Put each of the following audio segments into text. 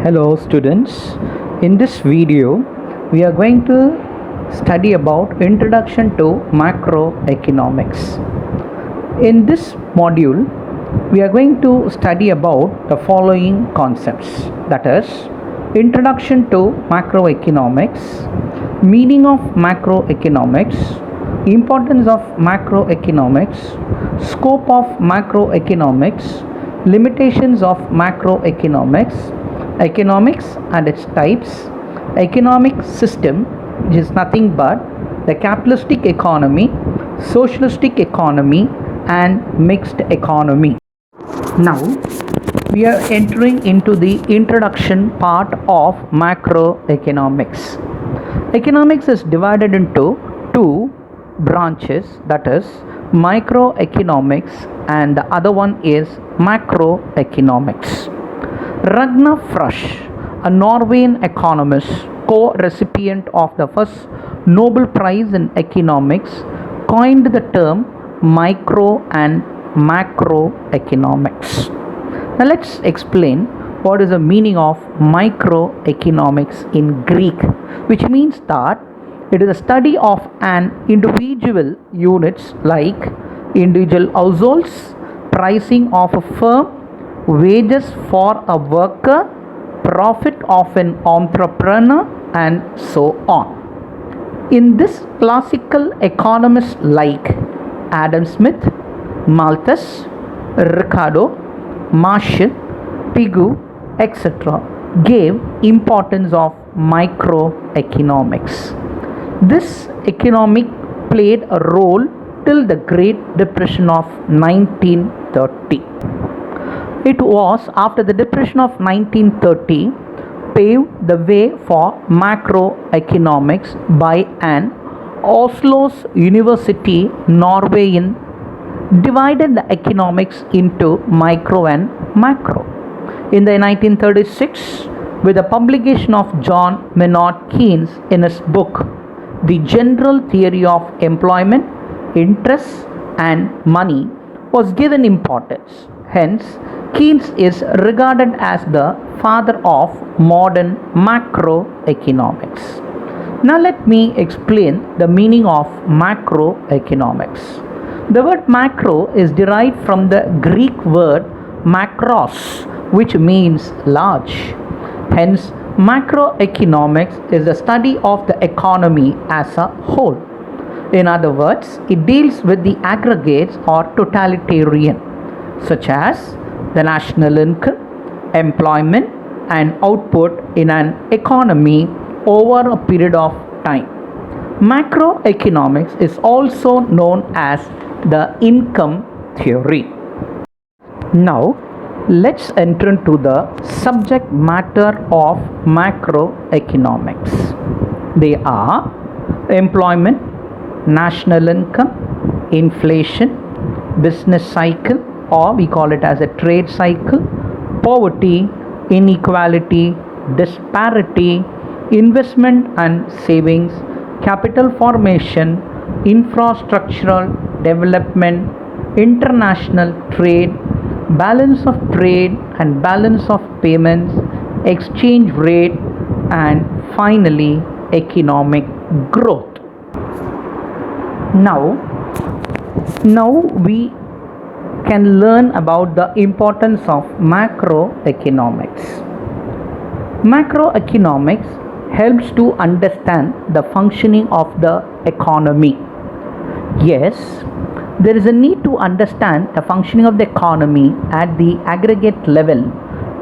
Hello students, in this video we are going to study about Introduction to Macroeconomics. In this module we are going to study about the following concepts, that is Introduction to Macroeconomics, meaning of macroeconomics, importance of macroeconomics, scope of macroeconomics, limitations of macroeconomics, economics and its types, economic system, which is nothing but the capitalistic economy, socialistic economy and mixed economy. Now we are entering into the introduction part of macroeconomics. Economics is divided into two branches, that is microeconomics and the other one is macroeconomics. Ragnar Fresh, a Norwegian economist, co-recipient of the first Nobel Prize in Economics, coined the term micro and macroeconomics. Now let's explain what is the meaning of microeconomics in Greek, which means that it is a study of an individual units like individual households, pricing of a firm, wages for a worker, profit of an entrepreneur and so on. In this classical economists like Adam Smith, Malthus, Ricardo, Marshall, Pigou, etc. gave importance of microeconomics. This economic played a role till the Great Depression of 1930. It was after the Depression of 1930 paved the way for macroeconomics by an Oslo's University Norwegian divided the economics into micro and macro. In the 1936, with the publication of John Maynard Keynes in his book The General Theory of Employment, Interest and Money was given importance. Hence, Keynes is regarded as the father of modern macroeconomics. Now let me explain the meaning of macroeconomics. The word macro is derived from the Greek word makros, which means large. Hence, macroeconomics is the study of the economy as a whole. In other words, it deals with the aggregates or totalitarian, such as the national income, employment and output in an economy over a period of time. Macroeconomics is also known as the income theory. Now, let's enter into the subject matter of macroeconomics. They are employment, national income, inflation, business cycle, or we call it as a trade cycle, poverty, inequality, disparity, investment and savings, capital formation, infrastructural development, international trade, balance of trade and balance of payments, exchange rate, and finally economic growth. Now we can learn about the importance of macroeconomics. Macroeconomics helps to understand the functioning of the economy. Yes, there is a need to understand the functioning of the economy at the aggregate level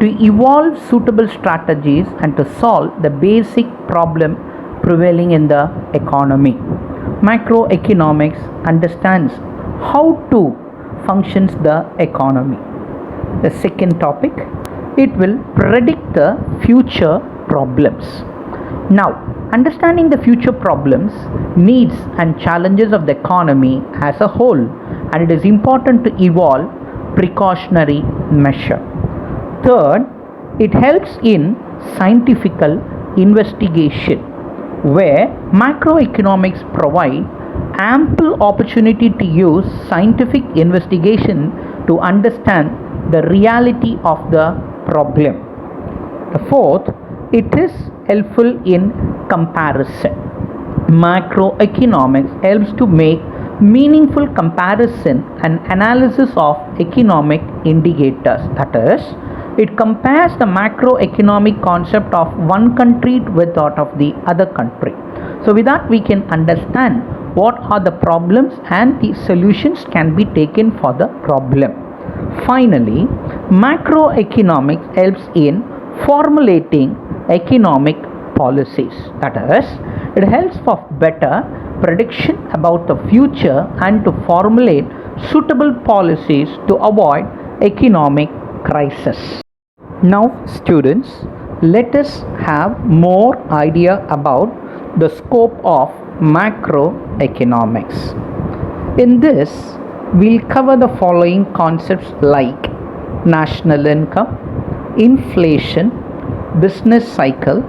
to evolve suitable strategies and to solve the basic problem prevailing in the economy. Macroeconomics understands how to functions the economy. The second topic, it will predict the future problems. Now, understanding the future problems, needs and challenges of the economy as a whole, and it is important to evolve precautionary measure. Third, it helps in scientific investigation, where macroeconomics provide ample opportunity to use scientific investigation to understand the reality of the problem. The fourth, it is helpful in comparison. Macroeconomics helps to make meaningful comparison and analysis of economic indicators. That is, it compares the macroeconomic concept of one country with that of the other country. So with that we can understand what are the problems and the solutions can be taken for the problem. Finally, macroeconomics helps in formulating economic policies. That is, it helps for better prediction about the future and to formulate suitable policies to avoid economic crisis. Now students, let us have more idea about the scope of macroeconomics. In this, we'll cover the following concepts like national income, inflation, business cycle,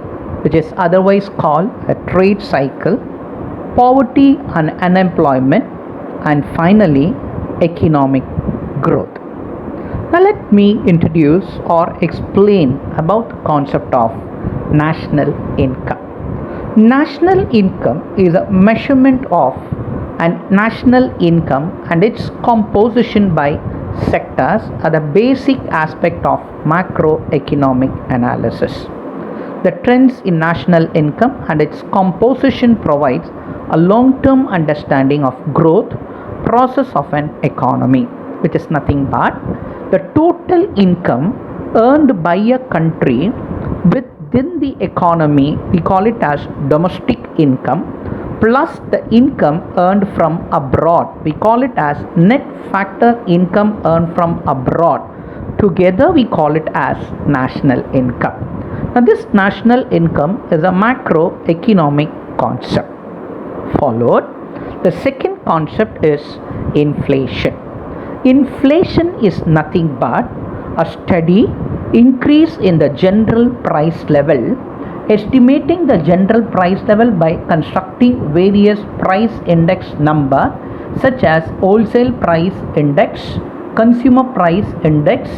which is otherwise called a trade cycle, poverty and unemployment, and finally economic growth. Now let me introduce or explain about the concept of national income. National income is a measurement of and national income and its composition by sectors are the basic aspect of macroeconomic analysis. The trends in national income and its composition provides a long-term understanding of growth process of an economy, which is nothing but the total income earned by a country within the economy, we call it as domestic income, plus the income earned from abroad, we call it as net factor income earned from abroad. Together we call it as national income. Now this national income is a macroeconomic concept. Followed, the second concept is inflation. Inflation is nothing but a steady increase in the general price level. Estimating the general price level by constructing various price index number such as wholesale price index, consumer price index,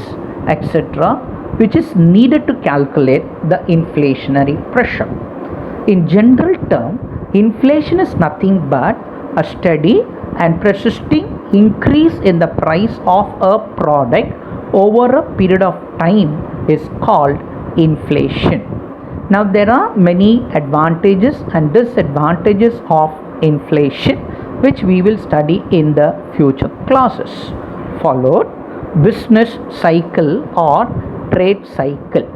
etc., which is needed to calculate the inflationary pressure. In general term, inflation is nothing but a steady and persisting increase in the price of a product over a period of time is called inflation. Now there are many advantages and disadvantages of inflation which we will study in the future classes. Followed, business cycle or trade cycle.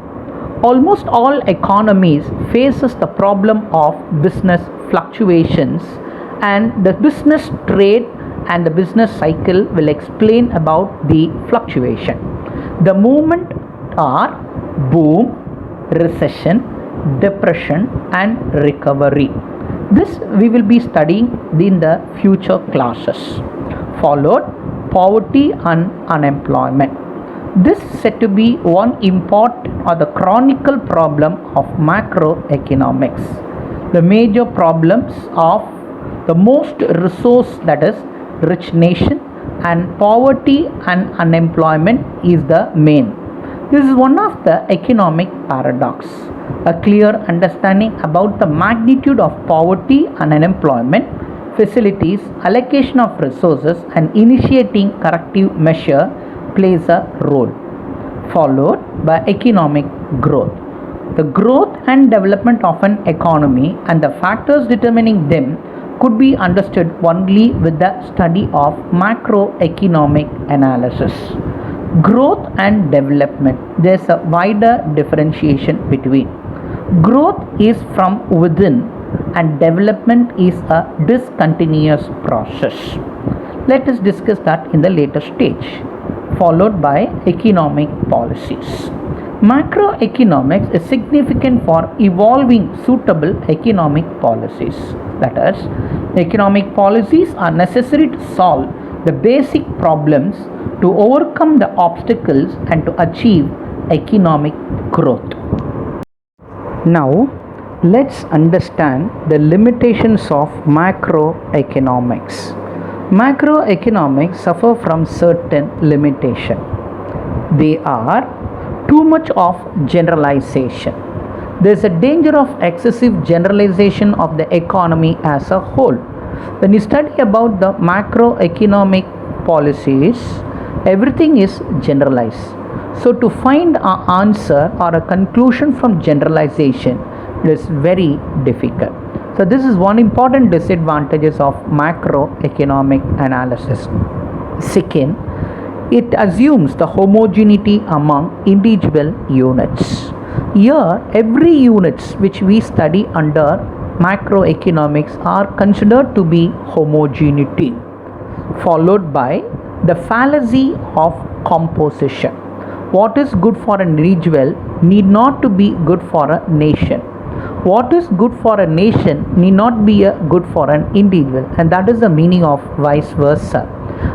Almost all economies faces the problem of business fluctuations, and the business trade and the business cycle will explain about the fluctuation. The movement are boom, recession, depression and recovery. This we will be studying in the future classes. Followed, poverty and unemployment. This is said to be one important or the chronicle problem of macroeconomics. The major problems of the most resource, that is rich nation, and poverty and unemployment is the main. This is one of the economic paradox. A clear understanding about the magnitude of poverty and unemployment, facilities, allocation of resources and initiating corrective measure plays a role. Followed by economic growth. The growth and development of an economy and the factors determining them could be understood only with the study of macroeconomic analysis. Growth and development, there is a wider differentiation between. Growth is from within and development is a discontinuous process. Let us discuss that in the later stage. Followed by economic policies. Macroeconomics is significant for evolving suitable economic policies. That is, economic policies are necessary to solve the basic problems, to overcome the obstacles and to achieve economic growth. Now, let's understand the limitations of macroeconomics. Macroeconomics suffer from certain limitation. They are Too much of generalization. There is a danger of excessive generalization of the economy as a whole. When you study about the macroeconomic policies, everything is generalized. So to find an answer or a conclusion from generalization, it is very difficult. So this is one important disadvantages of macroeconomic analysis. Second, it assumes the homogeneity among individual units. Here, every units which we study under macroeconomics are considered to be homogeneity, followed by the fallacy of composition. What is good for an individual need not to be good for a nation. What is good for a nation need not be good for an individual, and that is the meaning of vice versa.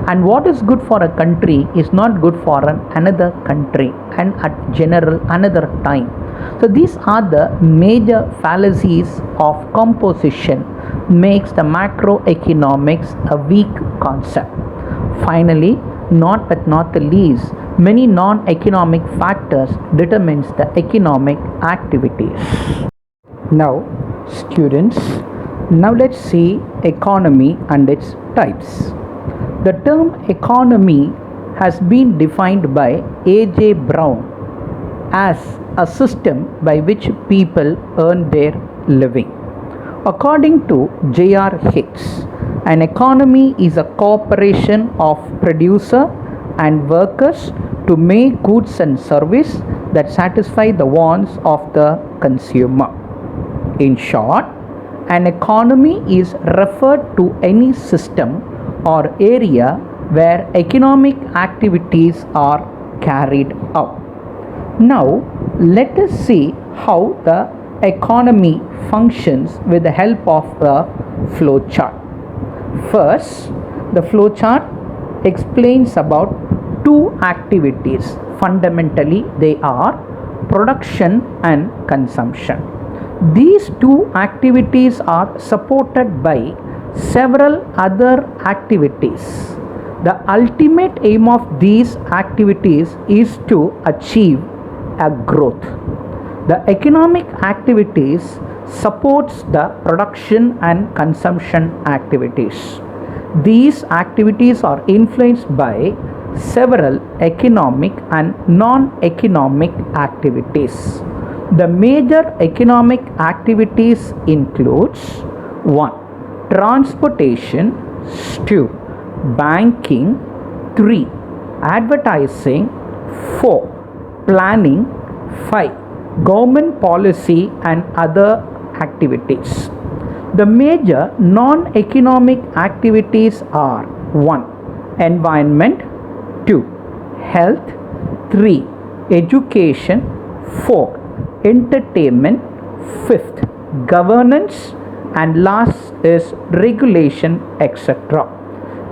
And what is good for a country is not good for another country and at general another time. So these are the major fallacies of composition makes the macroeconomics a weak concept. Finally, not but not the least, many non-economic factors determines the economic activities. Now students, now let's see economy and its types. The term economy has been defined by A.J. Brown as a system by which people earn their living. According to J.R. Hicks, an economy is a corporation of producer and workers to make goods and service that satisfy the wants of the consumer. In short, an economy is referred to any system or area where economic activities are carried out. Now, let us see how the economy functions with the help of a flow chart. First, the flow chart explains about two activities. Fundamentally, they are production and consumption. These two activities are supported by several other activities. The ultimate aim of these activities is to achieve a growth. The economic activities supports the production and consumption activities. These activities are influenced by several economic and non-economic activities. The major economic activities includes 1. Transportation, 2. Banking, 3. Advertising, 4. Planning, 5. Government policy and other activities. The major non-economic activities are 1. Environment, 2. Health, 3. Education, 4. Entertainment, 5th. Governance, and last is regulation, etc.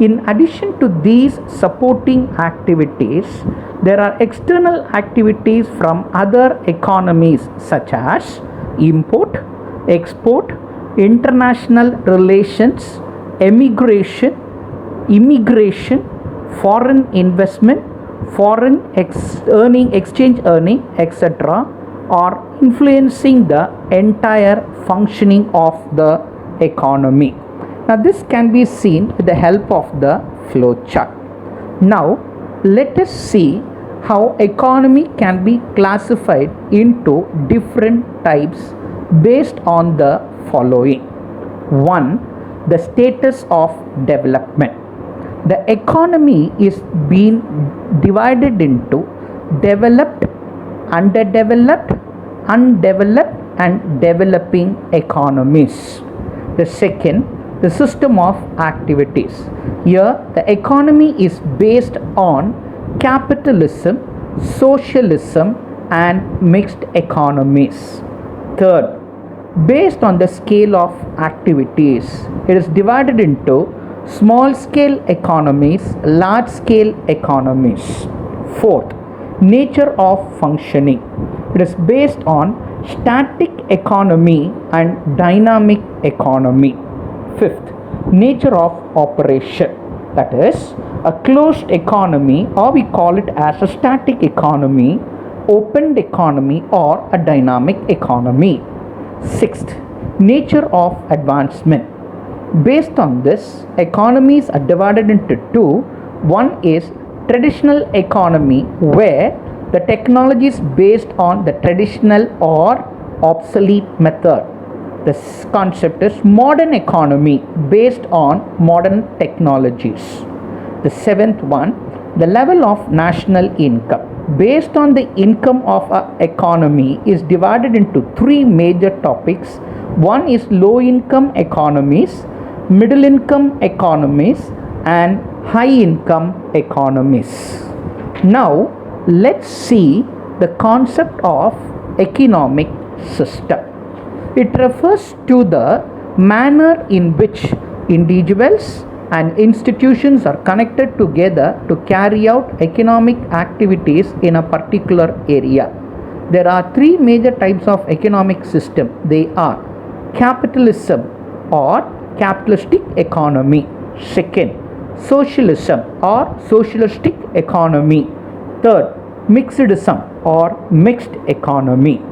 In addition to these supporting activities, there are external activities from other economies such as import, export, international relations, immigration, foreign investment, foreign exchange earning, etc. are influencing the entire functioning of the economy. Now this can be seen with the help of the flow chart. Now let us see how economy can be classified into different types based on the following. 1. The status of development. The economy is being divided into developed, underdeveloped, undeveloped and developing economies. The second, the system of activities. Here the economy is based on capitalism, socialism and mixed economies. Third, based on the scale of activities, it is divided into small scale economies, large scale economies. Fourth, nature of functioning. It is based on static economy and dynamic economy. Fifth, nature of operation. That is a closed economy, or we call it as a static economy, open economy or a dynamic economy. Sixth, nature of advancement. Based on this, economies are divided into two. One is traditional economy, where the technology is based on the traditional or obsolete method. This concept is modern economy based on modern technologies. The seventh one, the level of national income. Based on the income of an economy is divided into three major topics. One is low income economies, middle income economies, and high income economies. Now let's see the concept of economic system. It refers to the manner in which individuals and institutions are connected together to carry out economic activities in a particular area. There are three major types of economic system. They are capitalism or capitalistic economy. Second, socialism or socialistic economy. Third, mixedism or mixed economy.